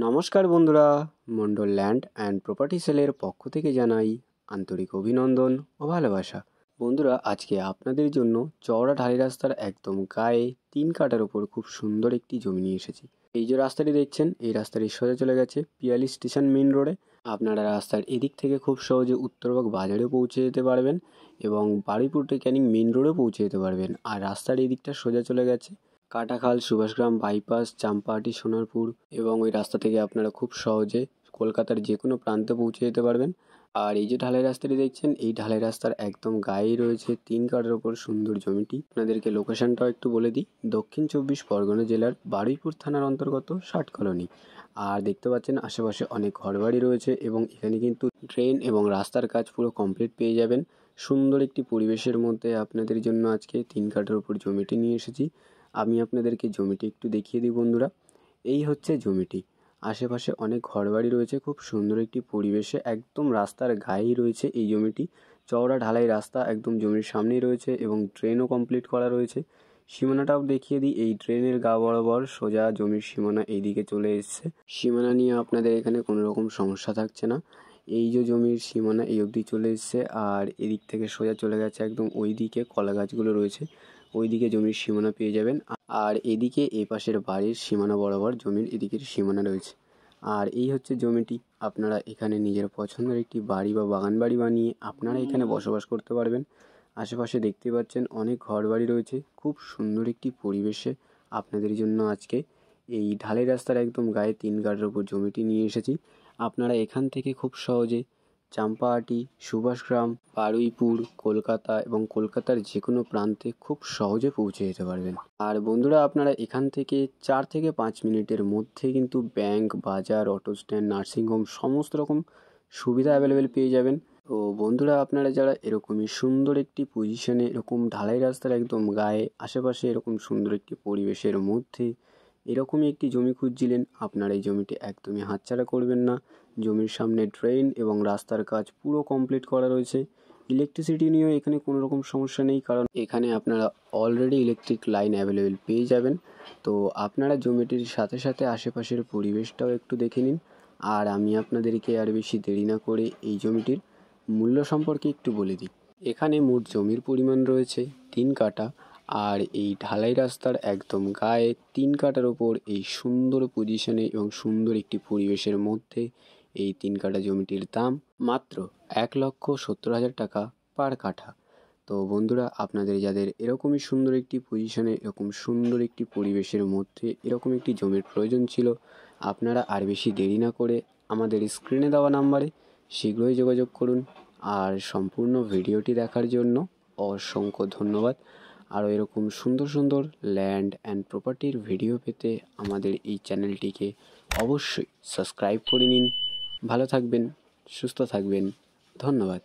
নমস্কার বন্ধুরা, Mondal land and property সেলের পক্ষ থেকে জানাই আন্তরিক অভিনন্দন ও ভালোবাসা। বন্ধুরা, আজকে আপনাদের জন্য চওড়া ঢালাই রাস্তার একদম গায়ে 3 কাঠার ওপর খুব সুন্দর একটি জমি নিয়ে এসেছি। এই যে রাস্তাটি দেখছেন, এই রাস্তাটি সোজা চলে গেছে পিয়ালি স্টেশন মেন রোডে। আপনারা রাস্তার এদিক থেকে খুব সহজে উত্তরবঙ্গ বাজারেও পৌঁছে যেতে পারবেন এবং বারুইপুর টু ক্যানিং মেন রোডেও পৌঁছে যেতে পারবেন। আর রাস্তার এই দিকটা সোজা চলে গেছে কাটাখাল, সুভাষগ্রাম বাইপাস, চাম্পাহাটি, সোনারপুর এবং ওই রাস্তা থেকে আপনারা খুব সহজে কলকাতার যে কোনো প্রান্তে পৌঁছে যেতে পারবেন। আর এই যে ঢালাই রাস্তাটি দেখছেন, এই ঢালাই রাস্তার একদম গায়েই রয়েছে 3 কাঠার ওপর সুন্দর জমিটি। আপনাদেরকে লোকেশনটাও একটু বলে দিই, দক্ষিণ 24 পরগনা জেলার বারুইপুর থানার অন্তর্গত 60 কলোনি। আর দেখতে পাচ্ছেন আশেপাশে অনেক ঘরবাড়ি রয়েছে এবং এখানে কিন্তু ড্রেন এবং রাস্তার কাজ পুরো কমপ্লিট পেয়ে যাবেন। সুন্দর একটি পরিবেশের মধ্যে আপনাদের জন্য আজকে 3 কাঠার ওপর জমিটি নিয়ে এসেছি। আমি আপনাদেরকে জমিটি একটু দেখিয়ে দিই বন্ধুরা। এই হচ্ছে জমিটি। আশেপাশে অনেক ঘরবাড়ি রয়েছে, খুব সুন্দর একটি পরিবেশে একদম রাস্তার গায়েই রয়েছে এই জমিটি। চওড়া ঢালাই রাস্তা একদম জমির সামনেই রয়েছে এবং ড্রেনও কমপ্লিট করা রয়েছে। সীমানাটাও দেখিয়ে দিই, এই ড্রেনের গা বরাবর সোজা জমির সীমানা এইদিকে চলে এসছে। সীমানা নিয়ে আপনাদের এখানে কোনো রকম সমস্যা থাকছে না। এই যে জমির সীমানা এই অবধি চলে এসছে আর এদিক থেকে সোজা চলে গেছে একদম ওই দিকে কলা গাছগুলো রয়েছে, ওইদিকে জমির সীমানা পেয়ে যাবেন। আর এদিকে এই পাশের বাড়ির সীমানা বরাবর জমির এদিকের সীমানা রয়েছে। আর এই হচ্ছে জমিটি। আপনারা এখানে নিজের পছন্দের একটি বাড়ি বা বাগান বাড়ি বানিয়ে আপনারা এখানে বসবাস করতে পারবেন। আশেপাশে দেখতে পাচ্ছেন অনেক ঘরবাড়ি রয়েছে, খুব সুন্দর একটি পরিবেশে আপনাদের জন্য আজকে এই ঢালাই রাস্তার একদম গায়ে 3 কাঠার উপর জমিটি নিয়ে এসেছি। আপনারা এখান থেকে খুব সহজে চাম্পাহাটি, সুভাষগ্রাম, বারুইপুর, কলকাতা এবং কলকাতার যে কোনো প্রান্তে খুব সহজে পৌঁছে যেতে পারবেন। আর বন্ধুরা, আপনারা এখান থেকে 4 থেকে 5 মিনিটের মধ্যে কিন্তু ব্যাংক, বাজার, অটো স্ট্যান্ড, নার্সিংহোম সমস্ত রকম সুবিধা অ্যাভেলেবেল পেয়ে যাবেন। তো বন্ধুরা, আপনারা যারা এরকমই সুন্দর একটি পজিশনে এরকম ঢালাই রাস্তার একদম গায়ে আশেপাশে এরকম সুন্দর একটি পরিবেশের মধ্যে এরকমই একটি জমি খুঁজছিলেন, আপনারা এই জমিটি একদমই হাতছাড়া করবেন না। জমির সামনে ড্রেন এবং রাস্তার কাজ পুরো কমপ্লিট করা রয়েছে। ইলেকট্রিসিটি নিয়েও এখানে কোনো রকম সমস্যা নেই, কারণ এখানে আপনারা অলরেডি ইলেকট্রিক লাইন অ্যাভেলেবেল পেয়ে যাবেন। তো আপনারা জমিটির সাথে সাথে আশেপাশের পরিবেশটাও একটু দেখে নিন। আর আমি আপনাদেরকে আর বেশি দেরি না করে এই জমিটির মূল্য সম্পর্কে একটু বলে দিই। এখানে মোট জমির পরিমাণ রয়েছে 3 কাঠা। আর এই ঢালাই রাস্তার একদম গায়ে 3 কাঠার ওপর এই সুন্দর পজিশনে এবং সুন্দর একটি পরিবেশের মধ্যে এই 3 কাঠা জমিটির দাম মাত্র 1,70,000 টাকা পার কাঠা। তো বন্ধুরা, আপনাদের যাদের এরকমই সুন্দর একটি পজিশনে এরকম সুন্দর একটি পরিবেশের মধ্যে এরকম একটি জমির প্রয়োজন ছিল, আপনারা আর বেশি দেরি না করে আমাদের স্ক্রিনে দেওয়া নাম্বারে শীঘ্রই যোগাযোগ করুন। আর সম্পূর্ণ ভিডিওটি দেখার জন্য অসংখ্য ধন্যবাদ। আরও এরকম সুন্দর সুন্দর ল্যান্ড অ্যান্ড প্রপার্টির ভিডিও পেতে আমাদের এই চ্যানেলটিকে অবশ্যই সাবস্ক্রাইব করে নিন। ভালো থাকবেন, সুস্থ থাকবেন, ধন্যবাদ।